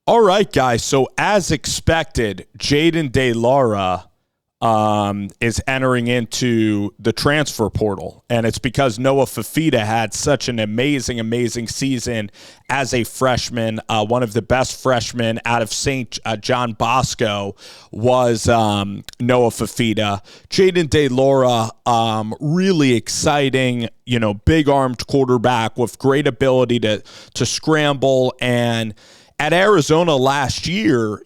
All right, guys. So as expected, Jayden is entering into the transfer portal, and it's because Noah Fifita had such an amazing season as a freshman. One of the best freshmen out of St. John Bosco was Noah Fifita. Jayden de Laura, really exciting, big-armed quarterback with great ability to scramble. And at Arizona last year,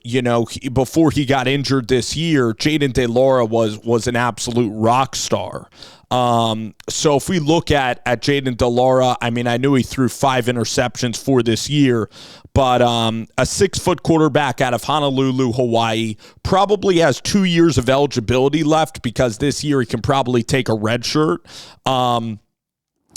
before he got injured this year, Jayden de Laura was an absolute rock star. So if we look at Jayden de Laura, I knew he threw 5 interceptions for this year, but a 6-foot quarterback out of Honolulu, Hawaii, probably has 2 years of eligibility left because this year he can probably take a red shirt.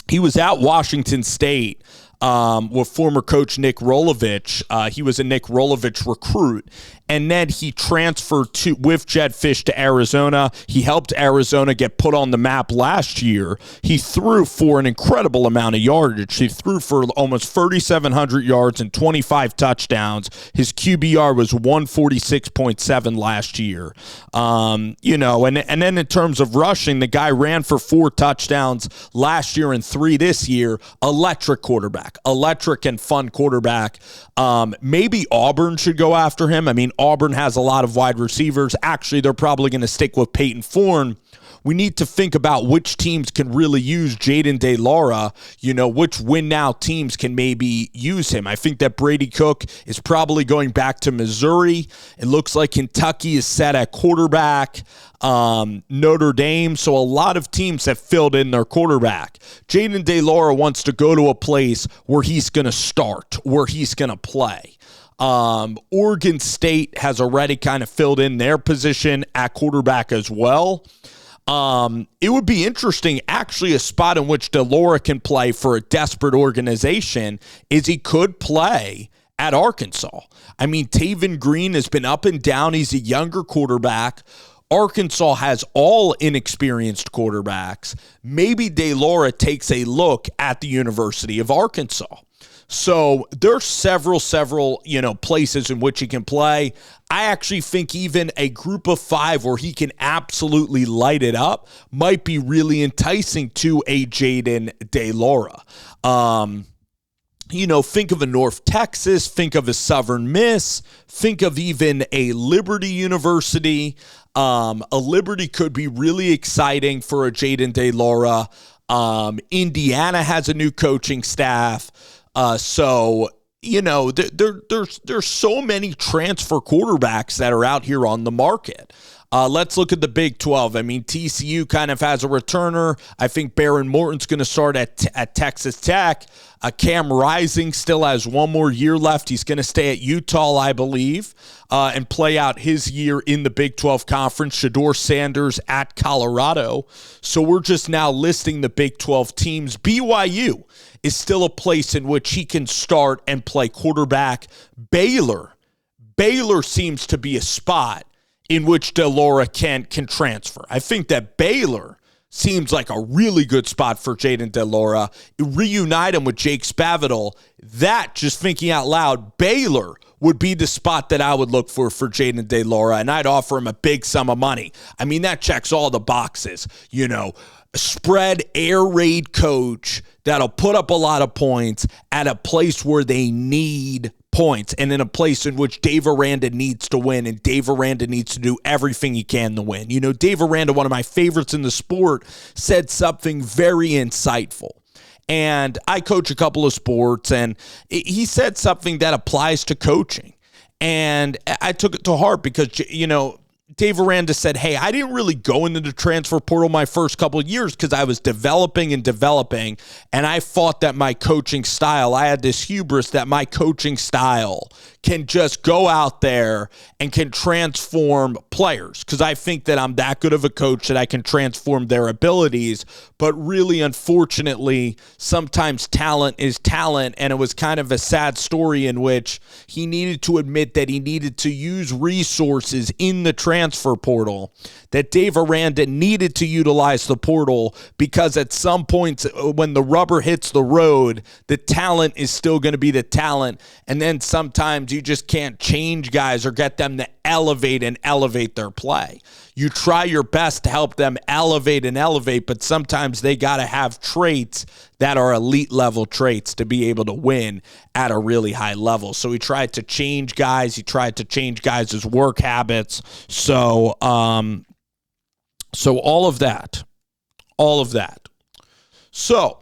He was at Washington State with former coach Nick Rolovich. He was a Nick Rolovich recruit. And then he transferred with Jedd Fisch to Arizona. He helped Arizona get put on the map last year. He threw for an incredible amount of yardage. He threw for almost 3,700 yards and 25 touchdowns. His QBR was 146.7 last year. And then in terms of rushing, the guy ran for 4 touchdowns last year and 3 this year. Electric quarterback. Electric and fun quarterback. Maybe Auburn should go after him. Auburn has a lot of wide receivers. Actually, they're probably going to stick with Peyton Thorne. We need to think about which teams can really use Jayden de Laura, which win-now teams can maybe use him. I think that Brady Cook is probably going back to Missouri. It looks like Kentucky is set at quarterback. Notre Dame. So a lot of teams have filled in their quarterback. Jayden de Laura wants to go to a place where he's going to start, where he's going to play. Oregon State has already kind of filled in their position at quarterback as well. It would be interesting, actually, a spot in which de Laura can play for a desperate organization is he could play at Arkansas. Taven Green has been up and down. He's a younger quarterback. Arkansas has all inexperienced quarterbacks. Maybe de Laura takes a look at the University of Arkansas. So there's several, places in which he can play. I actually think even a group of 5 where he can absolutely light it up might be really enticing to a Jayden de Laura. Think of a North Texas, think of a Southern Miss, think of even a Liberty University. A Liberty could be really exciting for a Jayden de Laura. Indiana has a new coaching staff. There's so many transfer quarterbacks that are out here on the market. Let's look at the Big 12. TCU kind of has a returner. I think Baron Morton's going to start at Texas Tech. Cam Rising still has 1 more year left. He's going to stay at Utah, I believe, and play out his year in the Big 12 Conference. Shedeur Sanders at Colorado. So we're just now listing the Big 12 teams. BYU is still a place in which he can start and play quarterback. Baylor seems to be a spot in which de Laura can transfer. I think that Baylor seems like a really good spot for Jayden de Laura. Reunite him with Jake Spavital. That, just thinking out loud, Baylor would be the spot that I would look for Jayden de Laura, and I'd offer him a big sum of money. That checks all the boxes. Spread air raid coach that'll put up a lot of points at a place where they need points, and in a place in which Dave Aranda needs to win, and Dave Aranda needs to do everything he can to win. Dave Aranda, one of my favorites in the sport, said something very insightful. And I coach a couple of sports, and he said something that applies to coaching. And I took it to heart because, Dave Aranda said, hey, I didn't really go into the transfer portal my first couple of years because I was developing, and I thought that my coaching style, I had this hubris that my coaching style can just go out there and can transform players because I think that I'm that good of a coach that I can transform their abilities. But really, unfortunately, sometimes talent is talent, and it was kind of a sad story in which he needed to admit that he needed to use resources in the transfer transfer portal, that Dave Aranda needed to utilize the portal because at some points when the rubber hits the road, the talent is still going to be the talent. And then sometimes you just can't change guys or get them to elevate their play. You try your best to help them elevate, but sometimes they got to have traits that are elite level traits to be able to win at a really high level. So he tried to change guys. He tried to change guys' work habits. So all of that. So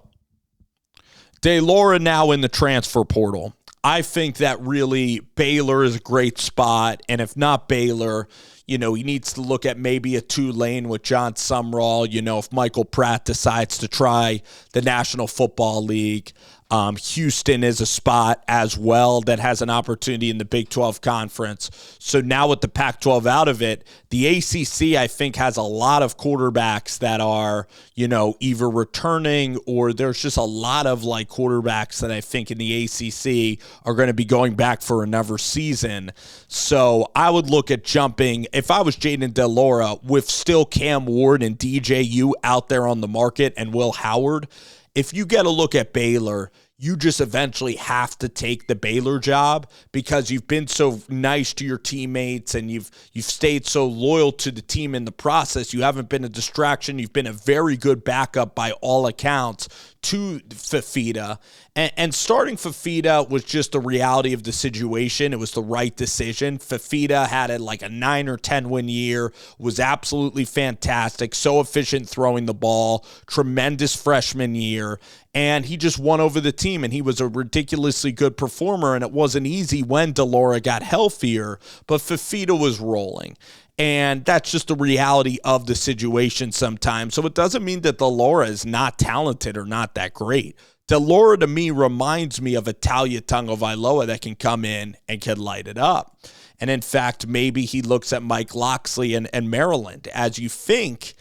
De Laura now in the transfer portal. I think that really Baylor is a great spot. And if not Baylor, he needs to look at maybe a Tulane with John Sumrall. If Michael Pratt decides to try the National Football League. Houston is a spot as well that has an opportunity in the Big 12 Conference. So now with the Pac-12 out of it, the ACC, I think, has a lot of quarterbacks that are, either returning or there's just a lot of quarterbacks that I think in the ACC are going to be going back for another season. So I would look at jumping, if I was Jayden De Laura, with still Cam Ward and DJU out there on the market and Will Howard. If you get a look at Baylor, you just eventually have to take the Baylor job because you've been so nice to your teammates and you've stayed so loyal to the team in the process. You haven't been a distraction. You've been a very good backup by all accounts to Fifita. And starting Fifita was just the reality of the situation. It was the right decision. Fifita had a 9 or 10 win year, was absolutely fantastic, so efficient throwing the ball, tremendous freshman year, and he just won over the team, and he was a ridiculously good performer, and it wasn't easy when De Laura got healthier, but Fifita was rolling. And that's just the reality of the situation sometimes. So it doesn't mean that De Laura is not talented or not that great. De Laura, to me, reminds me of a Talia Tagovailoa that can come in and can light it up. And in fact, maybe he looks at Mike Locksley and Maryland. As you think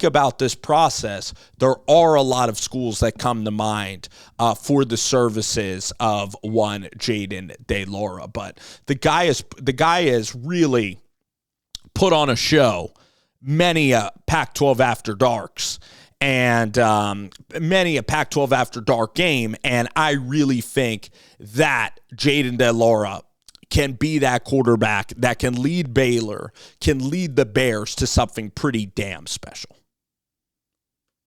about this process, there are a lot of schools that come to mind for the services of one Jayden De Laura. But the guy is really put on a show, many Pac-12 After Darks, and many a Pac-12 After Dark game, and I really think that Jayden De Laura can be that quarterback that can lead Baylor, can lead the Bears to something pretty damn special.